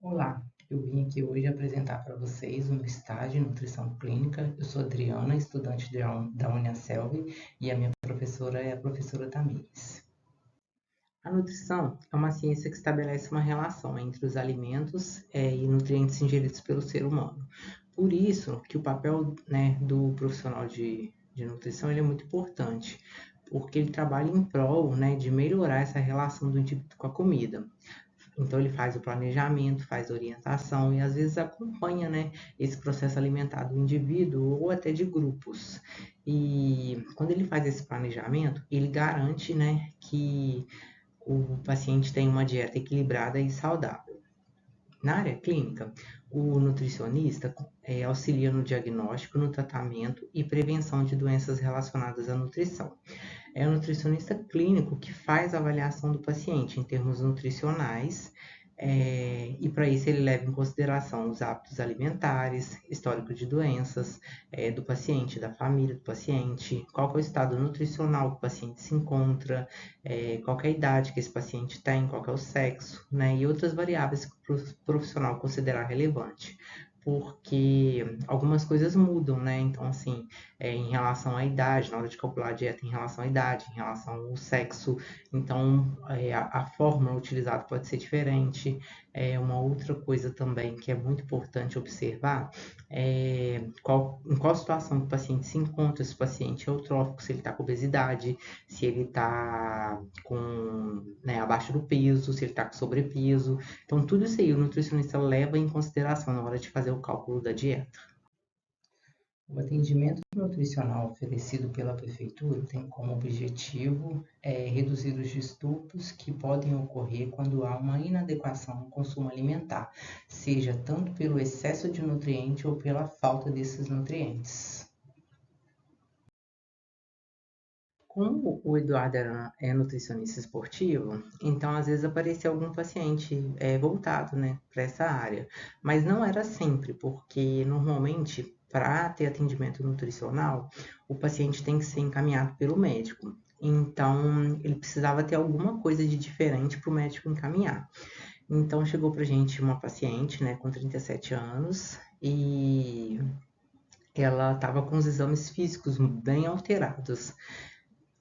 Olá, eu vim aqui hoje apresentar para vocês o meu estágio em nutrição clínica. Eu sou Adriana, estudante da Uniaselv, e a minha professora é a professora Tamires. A nutrição é uma ciência que estabelece uma relação entre os alimentos e nutrientes ingeridos pelo ser humano. Por isso que o papel, né, do profissional de nutrição ele é muito importante, porque ele trabalha em prol, né, de melhorar essa relação do indivíduo com a comida. Então ele faz o planejamento, faz a orientação e às vezes acompanha, né, esse processo alimentar do indivíduo ou até de grupos. E quando ele faz esse planejamento, ele garante, né, que o paciente tenha uma dieta equilibrada e saudável. Na área clínica, o nutricionista auxilia no diagnóstico, no tratamento e prevenção de doenças relacionadas à nutrição. É o nutricionista clínico que faz a avaliação do paciente em termos nutricionais, e para isso ele leva em consideração os hábitos alimentares, histórico de doenças do paciente, da família do paciente, qual é o estado nutricional que o paciente se encontra, qual é a idade que esse paciente tem, qual é o sexo, né, e outras variáveis que o profissional considerar relevante. Porque algumas coisas mudam, né? Então, assim, em relação à idade, na hora de calcular a dieta em relação à idade, em relação ao sexo. Então, a fórmula utilizada pode ser diferente. Uma outra coisa também que é muito importante observar é em qual situação que o paciente se encontra, se o paciente é eutrófico, se ele está com obesidade, se ele está com, né, abaixo do peso, se ele está com sobrepeso. Então, tudo isso aí o nutricionista leva em consideração na hora de fazer o cálculo da dieta. O atendimento nutricional oferecido pela prefeitura tem como objetivo reduzir os distúrbios que podem ocorrer quando há uma inadequação no consumo alimentar, seja tanto pelo excesso de nutriente ou pela falta desses nutrientes. Como o Eduardo é nutricionista esportivo, então às vezes aparecia algum paciente voltado, né, para essa área, mas não era sempre, porque normalmente para ter atendimento nutricional, o paciente tem que ser encaminhado pelo médico. Então ele precisava ter alguma coisa de diferente para o médico encaminhar. Então chegou para a gente uma paciente, né, com 37 anos e ela estava com os exames físicos bem alterados.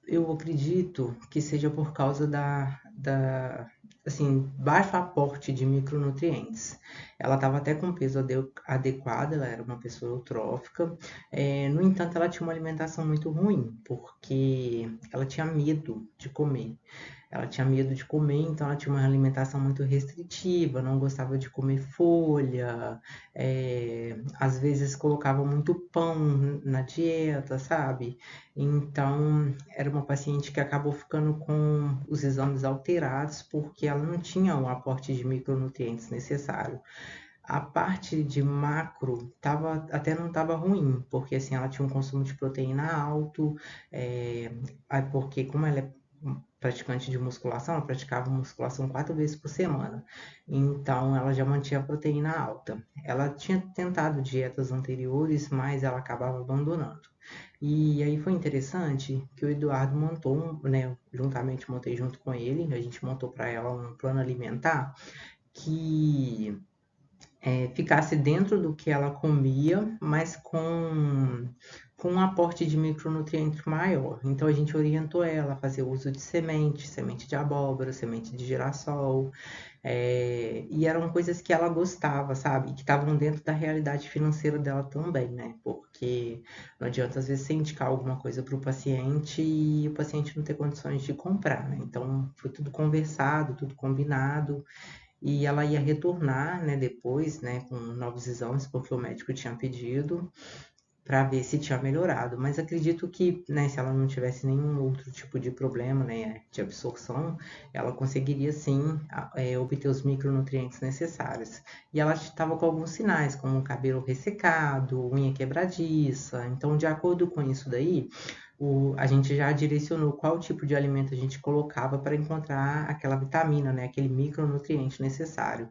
Eu acredito que seja por causa assim, baixo aporte de micronutrientes. Ela estava até com peso adequado, ela era uma pessoa eutrófica. No entanto, ela tinha uma alimentação muito ruim, porque ela tinha medo de comer. Ela tinha medo de comer, então ela tinha uma alimentação muito restritiva, não gostava de comer folha, às vezes colocava muito pão na dieta, sabe? Então, era uma paciente que acabou ficando com os exames alterados porque ela não tinha o aporte de micronutrientes necessário. A parte de macro até não estava ruim, porque assim, ela tinha um consumo de proteína alto, é, porque como ela é praticante de musculação, ela praticava musculação 4 vezes por semana. Então, ela já mantinha a proteína alta. Ela tinha tentado dietas anteriores, mas ela acabava abandonando. E aí foi interessante que o Eduardo montou, né, juntamente montei junto com ele, a gente montou para ela um plano alimentar que ficasse dentro do que ela comia, mas com um aporte de micronutrientes maior. Então a gente orientou ela a fazer uso de semente de abóbora, semente de girassol, e eram coisas que ela gostava, sabe? Que estavam dentro da realidade financeira dela também, né? Porque não adianta às vezes você indicar alguma coisa para o paciente e o paciente não ter condições de comprar, né? Então foi tudo conversado, tudo combinado e ela ia retornar, né, depois, né, com novos exames, porque o médico tinha pedido para ver se tinha melhorado. Mas acredito que, né, se ela não tivesse nenhum outro tipo de problema, né, de absorção, ela conseguiria sim obter os micronutrientes necessários. E ela estava com alguns sinais, como cabelo ressecado, unha quebradiça. Então, de acordo com isso daí, a gente já direcionou qual tipo de alimento a gente colocava para encontrar aquela vitamina, né, aquele micronutriente necessário.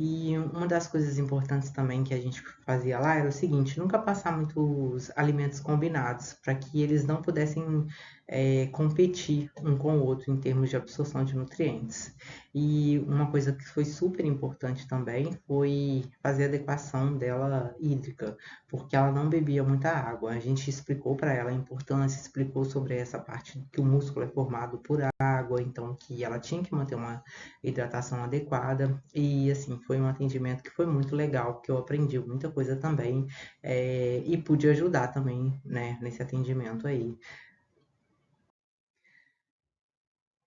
E uma das coisas importantes também que a gente fazia lá era o seguinte: nunca passar muitos alimentos combinados, para que eles não pudessem competir um com o outro em termos de absorção de nutrientes. E uma coisa que foi super importante também foi fazer a adequação dela hídrica, porque ela não bebia muita água. A gente explicou para ela a importância, explicou sobre essa parte que o músculo é formado por água, então que ela tinha que manter uma hidratação adequada. E assim, foi um atendimento que foi muito legal, porque eu aprendi muita coisa também, e pude ajudar também, né, nesse atendimento aí.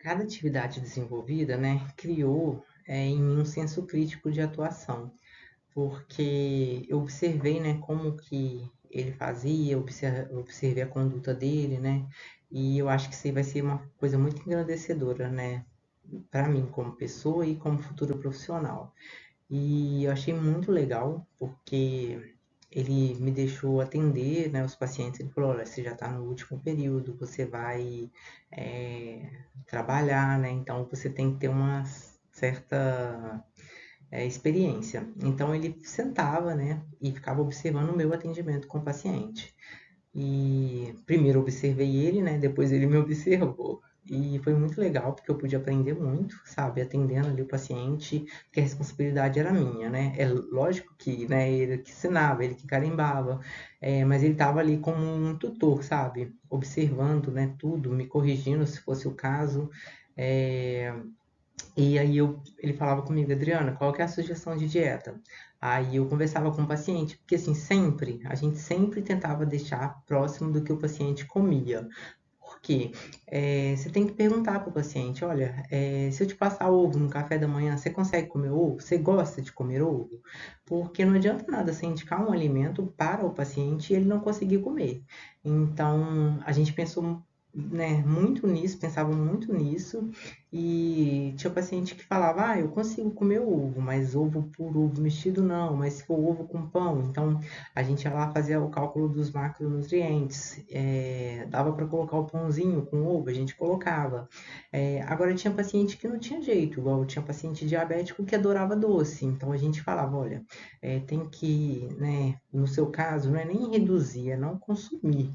Cada atividade desenvolvida, né, criou em mim um senso crítico de atuação, porque eu observei, né, como que ele fazia, observei a conduta dele, né, e eu acho que isso aí vai ser uma coisa muito engrandecedora, né, para mim como pessoa e como futuro profissional. E eu achei muito legal, porque ele me deixou atender, né, os pacientes. Ele falou: olha, você já está no último período, você vai é, trabalhar, né? Então você tem que ter uma certa experiência. Então ele sentava, né, e ficava observando o meu atendimento com o paciente. E primeiro observei ele, né? Depois ele me observou. E foi muito legal, porque eu pude aprender muito, sabe? Atendendo ali o paciente, porque a responsabilidade era minha, né? É lógico que, né, ele que ensinava, ele que carimbava, mas ele estava ali como um tutor, sabe? Observando, né, tudo, me corrigindo se fosse o caso. É, e aí ele falava comigo: Adriana, qual que é a sugestão de dieta? Aí eu conversava com o paciente, porque assim, a gente sempre tentava deixar próximo do que o paciente comia. Por quê? Você tem que perguntar para o paciente: olha, se eu te passar ovo no café da manhã, você consegue comer ovo? Você gosta de comer ovo? Porque não adianta nada você indicar um alimento para o paciente e ele não conseguir comer. Então, a gente pensou, né, muito nisso, pensava muito nisso, e tinha paciente que falava: eu consigo comer ovo, mas ovo puro, ovo mexido não, mas se for ovo com pão. Então a gente ia lá fazer o cálculo dos macronutrientes, dava para colocar o pãozinho com ovo, a gente colocava. Agora tinha paciente que não tinha jeito, igual tinha paciente diabético que adorava doce, então a gente falava: olha, tem que, né, no seu caso, não é nem reduzir, é não consumir.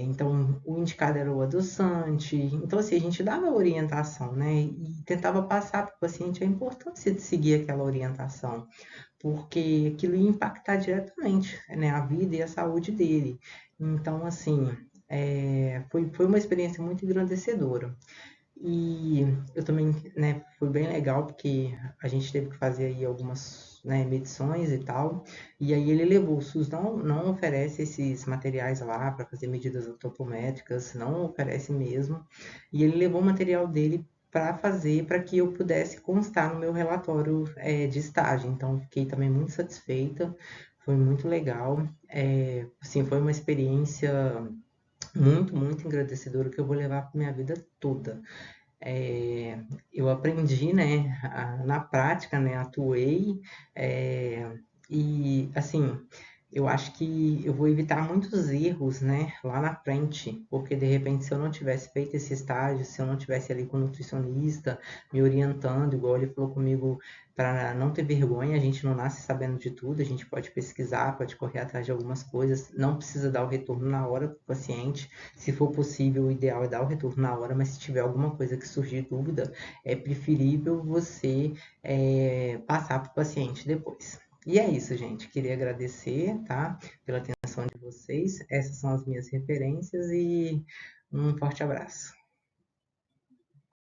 Então, o indicado era o adoçante. Então, assim, a gente dava a orientação, né? E tentava passar para o paciente a importância de seguir aquela orientação, porque aquilo ia impactar diretamente, né, a vida e a saúde dele. Então, assim, foi uma experiência muito engrandecedora. E eu também, né, foi bem legal porque a gente teve que fazer aí algumas, né, medições e tal. E aí ele levou, o SUS não oferece esses materiais lá para fazer medidas antropométricas, não oferece mesmo. E ele levou o material dele para fazer, para que eu pudesse constar no meu relatório de estágio. Então fiquei também muito satisfeita, foi muito legal. Assim, foi uma experiência muito, muito engrandecedora que eu vou levar para minha vida toda. É, eu aprendi, né, na prática, né, atuei, é, e assim, eu acho que eu vou evitar muitos erros, né, lá na frente, porque de repente se eu não tivesse feito esse estágio, se eu não tivesse ali com o nutricionista me orientando, igual ele falou comigo, para não ter vergonha, a gente não nasce sabendo de tudo, a gente pode pesquisar, pode correr atrás de algumas coisas, não precisa dar o retorno na hora para o paciente. Se for possível, o ideal é dar o retorno na hora, mas se tiver alguma coisa que surgir dúvida, é preferível você passar para o paciente depois. E é isso, gente. Queria agradecer, tá, pela atenção de vocês. Essas são as minhas referências e um forte abraço.